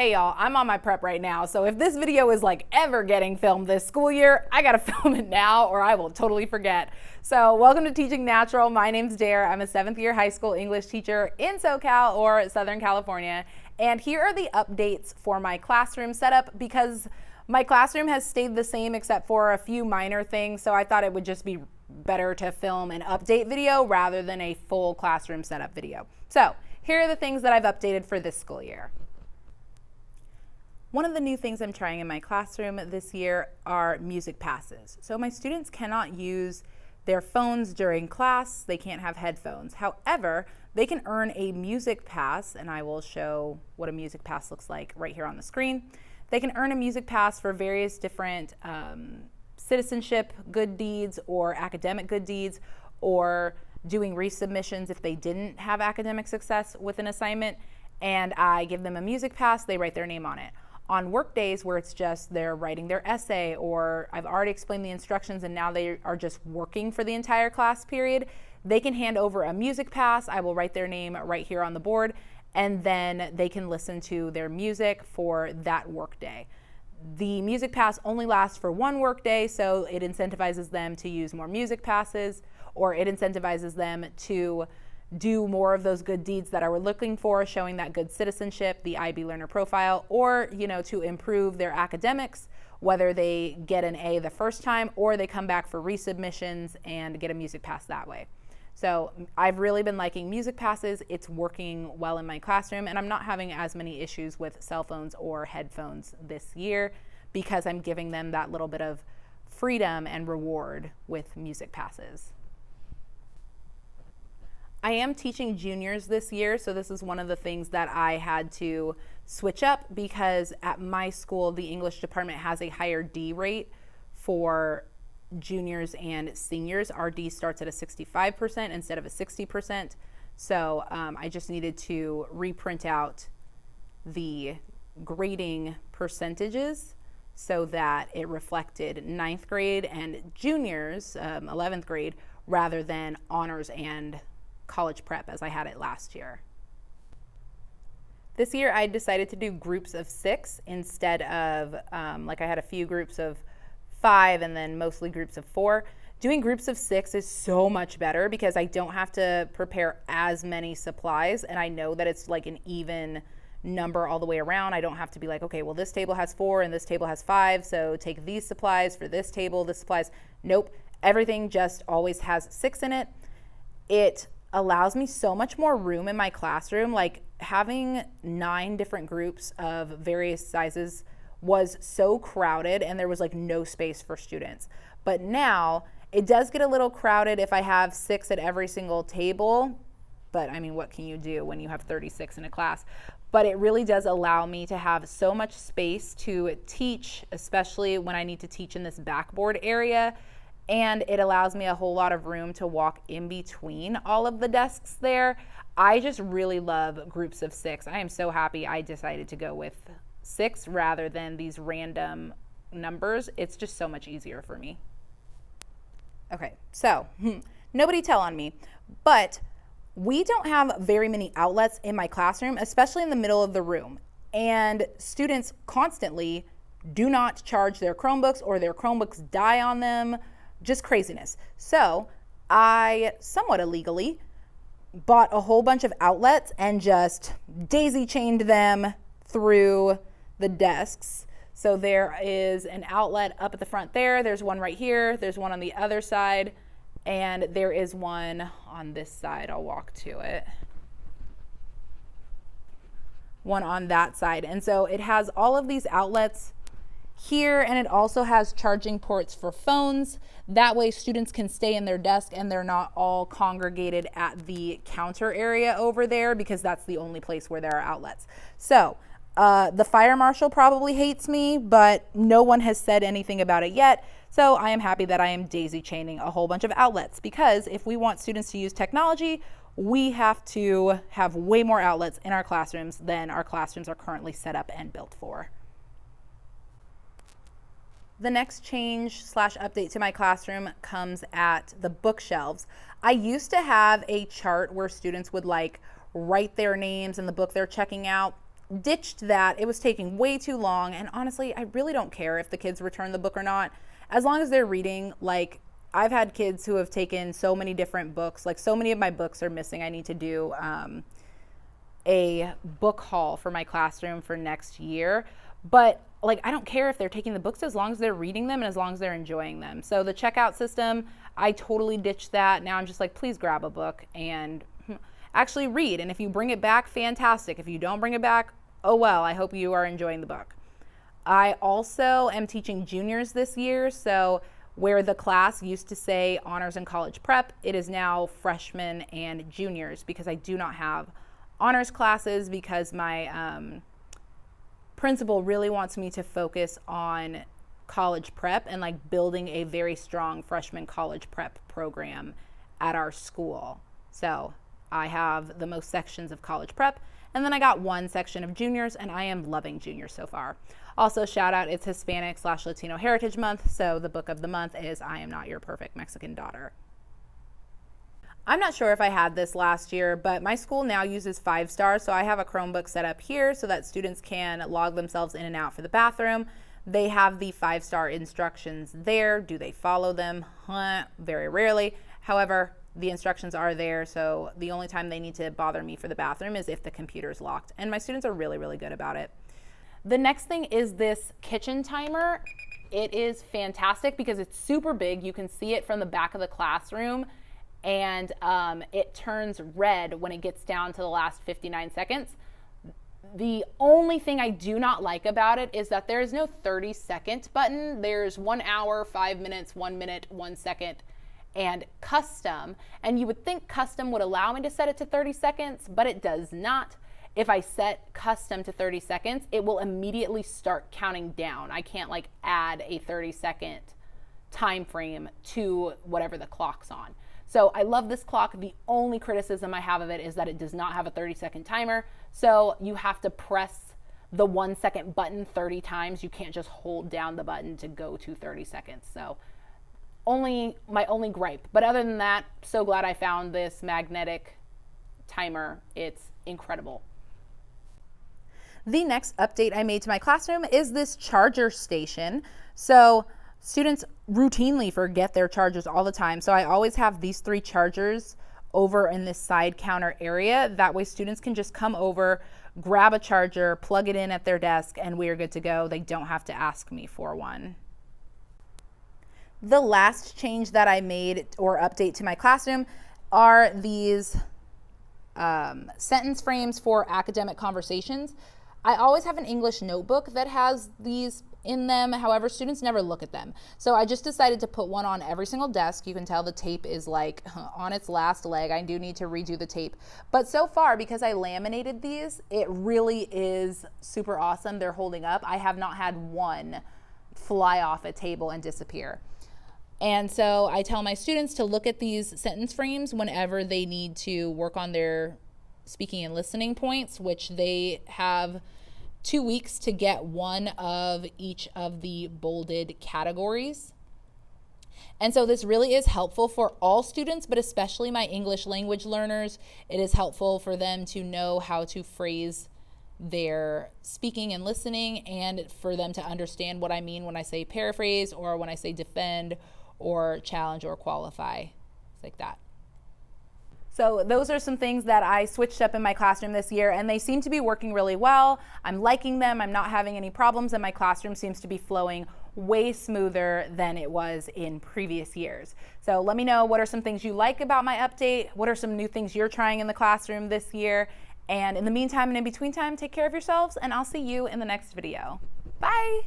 Hey y'all, I'm on my prep right now, so if this video is like ever getting filmed this school year, I gotta film it now or I will totally forget. So welcome to Teaching Natural. My name's Dare. I'm a 7th year high school English teacher in SoCal or Southern California. And here are the updates for my classroom setup because my classroom has stayed the same except for a few minor things. So I thought it would just be better to film an update video rather than a full classroom setup video. So here are the things that I've updated for this school year. One of the new things I'm trying in my classroom this year are music passes. So my students cannot use their phones during class. They can't have headphones. However, they can earn a music pass, and I will show what a music pass looks like right here on the screen. They can earn a music pass for various different citizenship good deeds or academic good deeds, or doing resubmissions if they didn't have academic success with an assignment. And I give them a music pass, they write their name on it. On work days where it's just they're writing their essay, or I've already explained the instructions and now they are just working for the entire class period, they can hand over a music pass. I will write their name right here on the board, and then they can listen to their music for that work day. The music pass only lasts for one work day, so it incentivizes them to use more music passes, or it incentivizes them to do more of those good deeds that I were looking for, showing that good citizenship, the IB learner profile, or to improve their academics, whether they get an A the first time or they come back for resubmissions and get a music pass that way. So I've really been liking music passes. It's working well in my classroom, and I'm not having as many issues with cell phones or headphones this year because I'm giving them that little bit of freedom and reward with music passes. I am teaching juniors this year, so this is one of the things that I had to switch up because at my school, the English department has a higher D rate for juniors and seniors. Our D starts at a 65% instead of a 60%. So I just needed to reprint out the grading percentages so that it reflected 9th grade and juniors, 11th grade, rather than honors and college prep as I had it last year. This year I decided to do groups of 6 instead of like I had a few groups of 5 and then mostly groups of 4. Doing groups of 6 is so much better because I don't have to prepare as many supplies, and I know that it's like an even number all the way around. I don't have to be like, okay, well this table has 4 and this table has 5, so take these supplies for this table, this supplies. Nope, everything just always has 6 in it. It allows me so much more room in my classroom. Like having 9 different groups of various sizes was so crowded and there was like no space for students. But now it does get a little crowded if I have 6 at every single table. But I mean, what can you do when you have 36 in a class? But it really does allow me to have so much space to teach, especially when I need to teach in this backboard area. And it allows me a whole lot of room to walk in between all of the desks there. I just really love groups of 6. I am so happy I decided to go with 6 rather than these random numbers. It's just so much easier for me. Okay, so nobody tell on me, but we don't have very many outlets in my classroom, especially in the middle of the room. And students constantly do not charge their Chromebooks, or their Chromebooks die on them. Just craziness. So I somewhat illegally bought a whole bunch of outlets and just daisy chained them through the desks. So there is an outlet up at the front there. There's one right here. There's one on the other side. And there is one on this side. I'll walk to it. One on that side. And so it has all of these outlets here, and it also has charging ports for phones. That way students can stay in their desk and they're not all congregated at the counter area over there because that's the only place where there are outlets. So the fire marshal probably hates me, but no one has said anything about it yet. So I am happy that I am daisy chaining a whole bunch of outlets, because if we want students to use technology, we have to have way more outlets in our classrooms than our classrooms are currently set up and built for. The next change / update to my classroom comes at the bookshelves. I used to have a chart where students would like write their names in the book they're checking out. ditched that. It was taking way too long, and honestly, I really don't care if the kids return the book or not, as long as they're reading. Like, I've had kids who have taken so many different books, like so many of my books are missing. I need to do a book haul for my classroom for next year, but like, I don't care if they're taking the books as long as they're reading them and as long as they're enjoying them. So the checkout system, I totally ditched that. Now I'm just like, please grab a book and actually read. And if you bring it back, fantastic. If you don't bring it back, oh well, I hope you are enjoying the book. I also am teaching juniors this year. So where the class used to say honors and college prep, it is now freshmen and juniors, because I do not have honors classes, because my principal really wants me to focus on college prep and like building a very strong freshman college prep program at our school. So I have the most sections of college prep, and then I got one section of juniors, and I am loving juniors so far. Also, shout out, it's Hispanic/Latino Heritage Month, so the book of the month is I Am Not Your Perfect Mexican Daughter. I'm not sure if I had this last year, but my school now uses 5-star, so I have a Chromebook set up here so that students can log themselves in and out for the bathroom. They have the 5-star instructions there. Do they follow them? Very rarely. However, the instructions are there, so the only time they need to bother me for the bathroom is if the computer's locked, and my students are really, really good about it. The next thing is this kitchen timer. It is fantastic because it's super big. You can see it from the back of the classroom, and it turns red when it gets down to the last 59 seconds. The only thing I do not like about it is that there is no 30-second button. There's 1 hour, 5 minutes, 1 minute, 1 second, and custom. And you would think custom would allow me to set it to 30 seconds, but it does not. If I set custom to 30 seconds, it will immediately start counting down. I can't like add a 30-second time frame to whatever the clock's on. So I love this clock. The only criticism I have of it is that it does not have a 30-second timer. So you have to press the 1-second button 30 times. You can't just hold down the button to go to 30 seconds. So my only gripe. But other than that, so glad I found this magnetic timer. It's incredible. The next update I made to my classroom is this charger station. So students routinely forget their chargers all the time. So I always have these 3 chargers over in this side counter area. That way students can just come over, grab a charger, plug it in at their desk, and we're good to go. They don't have to ask me for one. The last change that I made or update to my classroom are these sentence frames for academic conversations. I always have an English notebook that has these in them. However, students never look at them. So I just decided to put one on every single desk. You can tell the tape is like on its last leg. I do need to redo the tape. But so far, because I laminated these, it really is super awesome. They're holding up. I have not had one fly off a table and disappear. And so I tell my students to look at these sentence frames whenever they need to work on their speaking and listening points, which they have 2 weeks to get one of each of the bolded categories. And so this really is helpful for all students, but especially my English language learners. It is helpful for them to know how to phrase their speaking and listening, and for them to understand what I mean when I say paraphrase, or when I say defend, or challenge, or qualify. It's like that. So those are some things that I switched up in my classroom this year, and they seem to be working really well. I'm liking them. I'm not having any problems, and my classroom seems to be flowing way smoother than it was in previous years. So let me know, what are some things you like about my update? What are some new things you're trying in the classroom this year? And in the meantime and in between time, take care of yourselves, and I'll see you in the next video. Bye.